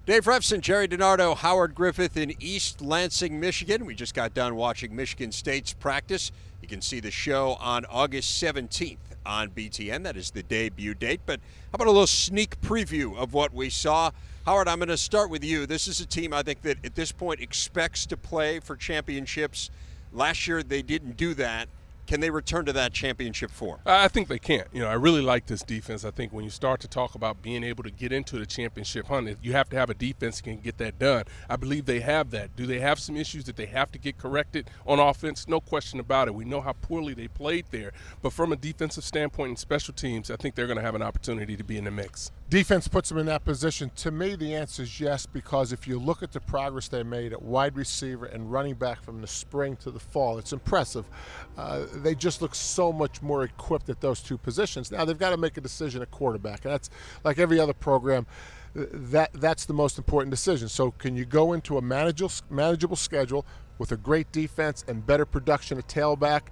Dave Revsine, Gerry Dinardo, Howard Griffith in East Lansing, Michigan. We just got done watching Michigan State's practice. You can see the show on August 17th on BTN. That is the debut date. But how about a little sneak preview of what we saw? Howard, I'm going to start with you. This is a team I think that at this point expects to play for championships. Last year they didn't do that. Can they return to that championship form? I think they can. I really like this defense. I think when you start to talk about being able to get into the championship hunt, you have to have a defense that can get that done. I believe they have that. Do they have some issues that they have to get corrected on offense? No question about it. We know how poorly they played there. But from a defensive standpoint and special teams, I think they're going to have an opportunity to be in the mix. Defense puts them in that position. To me, the answer is yes, because if you look at the progress they made at wide receiver and running back from the spring to the fall, it's impressive. They just look so much more equipped at those two positions. Now they've got to make a decision at quarterback, and that's like every other program. That's the most important decision. So can you go into a manageable schedule with a great defense and better production at tailback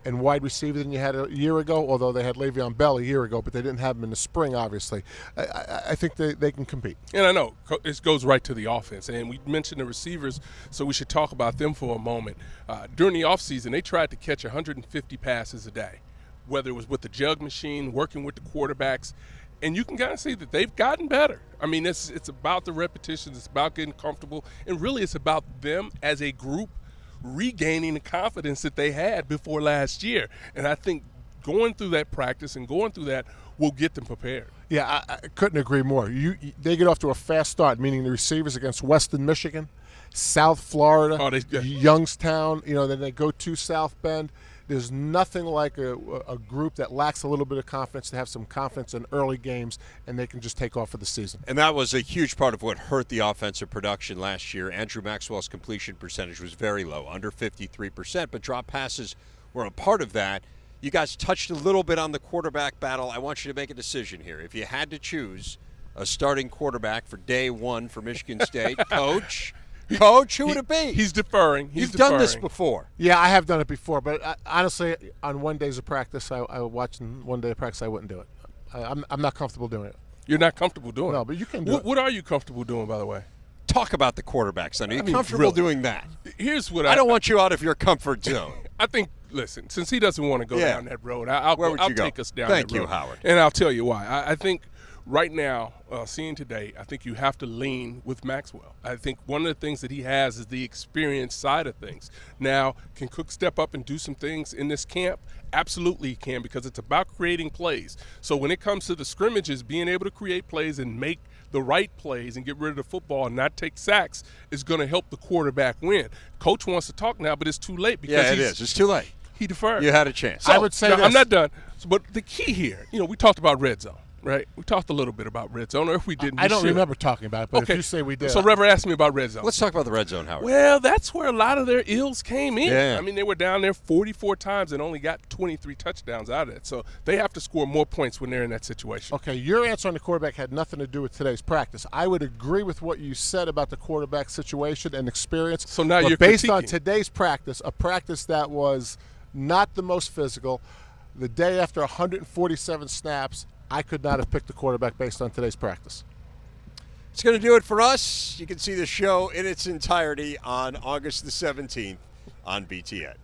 and wide receiver than you had a year ago, although they had Le'Veon Bell a year ago, but they didn't have him in the spring, obviously. I think they can compete. And I know it goes right to the offense. And we mentioned the receivers, so we should talk about them for a moment. During the offseason, they tried to catch 150 passes a day, whether it was with the jug machine, working with the quarterbacks. And you can kind of see that they've gotten better. I mean, it's about the repetitions. It's about getting comfortable. And really it's about them as a group regaining the confidence that they had before last year. And I think going through that practice and going through that will get them prepared. Yeah, I couldn't agree more. They get off to a fast start, meaning the receivers against Western Michigan, South Florida, Youngstown, then they go to South Bend. There's nothing like a group that lacks a little bit of confidence to have some confidence in early games, and they can just take off for the season. And that was a huge part of what hurt the offensive production last year. Andrew Maxwell's completion percentage was very low, under 53%, but drop passes were a part of that. You guys touched a little bit on the quarterback battle. I want you to make a decision here. If you had to choose a starting quarterback for day one for Michigan State, Coach, who would it be? He's deferring. You've done this before. Yeah, I have done it before, but honestly, on one day of practice, I watched one day of practice, I wouldn't do it. I'm not comfortable doing it. You're not comfortable doing it? No, but you can do it. What are you comfortable doing, by the way? Talk about the quarterbacks. Are you comfortable doing that? Here's what I don't want you out of your comfort zone. I think, listen, since he doesn't want to go down that road, I'll take us down that road. Thank you, Howard. And I'll tell you why. I think right now, seeing today, I think you have to lean with Maxwell. I think one of the things that he has is the experience side of things. Now, can Cook step up and do some things in this camp? Absolutely he can, because it's about creating plays. So when it comes to the scrimmages, being able to create plays and make the right plays and get rid of the football and not take sacks is going to help the quarterback win. Coach wants to talk now, but it's too late. Because it is. It's too late. He deferred. You had a chance. So, I would say this. I'm not done. But the key here, we talked about red zone. Right, we talked a little bit about red zone, or if we didn't, I don't remember talking about it. But if you say we did, so Rever asked me about red zone. Let's talk about the red zone, Howard. Well, that's where a lot of their ills came in. Yeah. I mean, they were down there 44 times and only got 23 touchdowns out of it. So they have to score more points when they're in that situation. Okay, your answer on the quarterback had nothing to do with today's practice. I would agree with what you said about the quarterback situation and experience. So now you're based critiquing. on today's practice, a practice that was not the most physical, the day after 147 snaps, I could not have picked the quarterback based on today's practice. It's going to do it for us. You can see the show in its entirety on August the 17th on BTN.